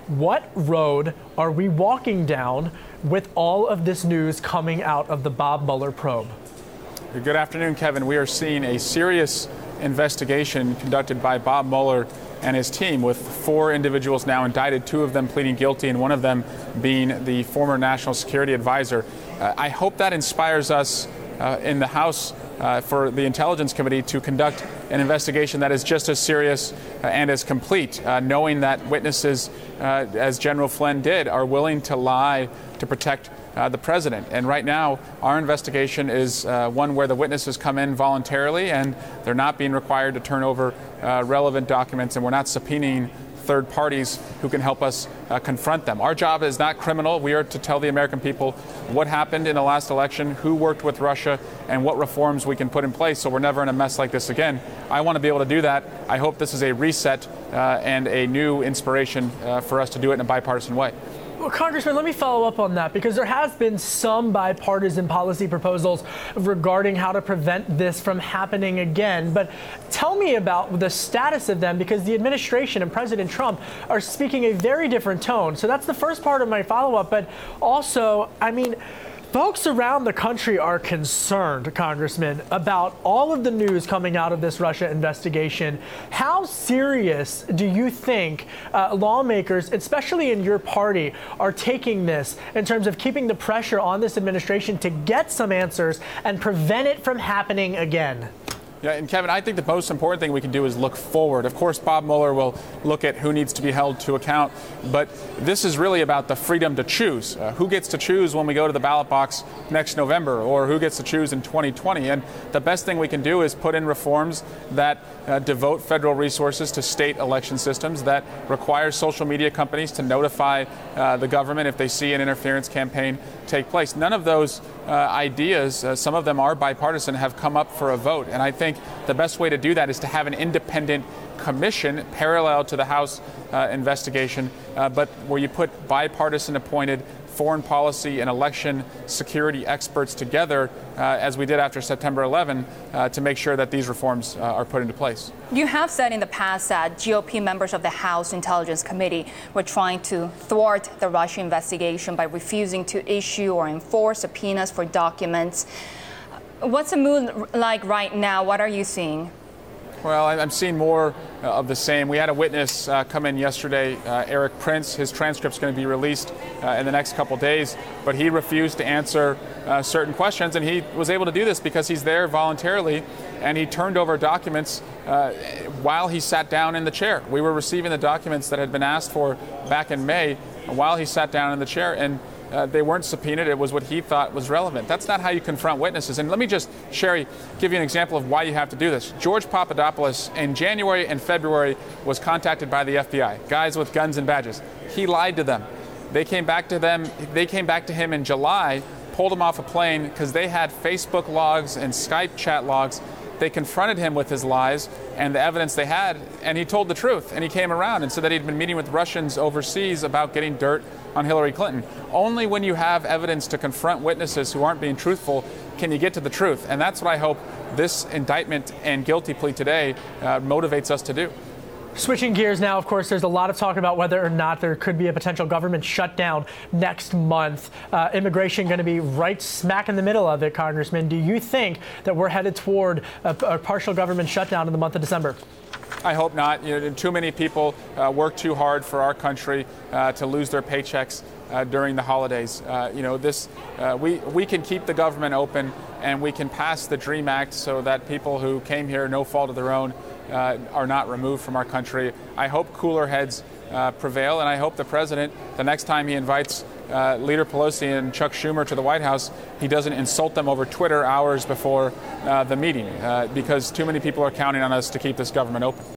What road are we walking down with all of this news coming out of the Bob Mueller probe? Good afternoon, Kevin. We are seeing a serious investigation conducted by Bob Mueller and his team, with 4 individuals now indicted, 2 of them pleading guilty, and one of them being the former national security advisor. I hope that inspires us in the House for the Intelligence Committee to conduct an investigation that is just as serious and as complete, knowing that witnesses, as General Flynn did, are willing to lie to protect the president. And right now, our investigation is one where the witnesses come in voluntarily and they're not being required to turn over relevant documents, and we're not subpoenaing third parties who can help us confront them. Our job is not criminal. We are to tell the American people what happened in the last election, who worked with Russia, and what reforms we can put in place so we're never in a mess like this again. I want to be able to do that. I hope this is a reset and a new inspiration for us to do it in a bipartisan way. Well, Congressman, let me follow up on that, because there has been some bipartisan policy proposals regarding how to prevent this from happening again. But tell me about the status of them, because the administration and President Trump are speaking a very different tone. So that's the first part of my follow-up. But also, I mean, folks around the country are concerned, Congressman, about all of the news coming out of this Russia investigation. How serious do you think lawmakers, especially in your party, are taking this in terms of keeping the pressure on this administration to get some answers and prevent it from happening again? Yeah, and Kevin, I think the most important thing we can do is look forward. Of course, Bob Mueller will look at who needs to be held to account, but this is really about the freedom to choose. Who gets to choose when we go to the ballot box next November, or who gets to choose in 2020? And the best thing we can do is put in reforms that devote federal resources to state election systems, that require social media companies to notify the government if they see an interference campaign take place. None of those ideas, some of them are bipartisan, have come up for a vote. And I think the best way to do that is to have an independent commission parallel to the House investigation, but where you put bipartisan appointed foreign policy and election security experts together, as we did after September 11, to make sure that these reforms are put into place. You have said in the past that GOP members of the House Intelligence Committee were trying to thwart the Russia investigation by refusing to issue or enforce subpoenas for documents. What's the mood like right now? What are you seeing? Well, I'm seeing more of the same. We had a witness come in yesterday, Eric Prince. His transcript's going to be released in the next couple days, but he refused to answer certain questions, and he was able to do this because he's there voluntarily, and he turned over documents while he sat down in the chair. We were receiving the documents that had been asked for back in May while he sat down in the chair, and they weren't subpoenaed. It was what he thought was relevant. That's not how you confront witnesses. And let me just, Shery, give you an example of why you have to do this. George Papadopoulos in January and February was contacted by the FBI, guys with guns and badges. He lied to them. They came back to him in July, pulled him off a plane because they had Facebook logs and Skype chat logs. They confronted him with his lies and the evidence they had, and he told the truth, and he came around and said that he'd been meeting with Russians overseas about getting dirt on Hillary Clinton. Only when you have evidence to confront witnesses who aren't being truthful can you get to the truth, and that's what I hope this indictment and guilty plea today motivates us to do. Switching gears now, of course, there's a lot of talk about whether or not there could be a potential government shutdown next month. Immigration going to be right smack in the middle of it, Congressman. Do you think that we're headed toward a partial government shutdown in the month of December? I hope not. Too many people work too hard for our country to lose their paychecks during the holidays. We can keep the government open, and we can pass the DREAM Act so that people who came here no fault of their own are not removed from our country. I hope cooler heads prevail, and I hope the president, the next time he invites Leader Pelosi and Chuck Schumer to the White House, he doesn't insult them over Twitter hours before the meeting, because too many people are counting on us to keep this government open.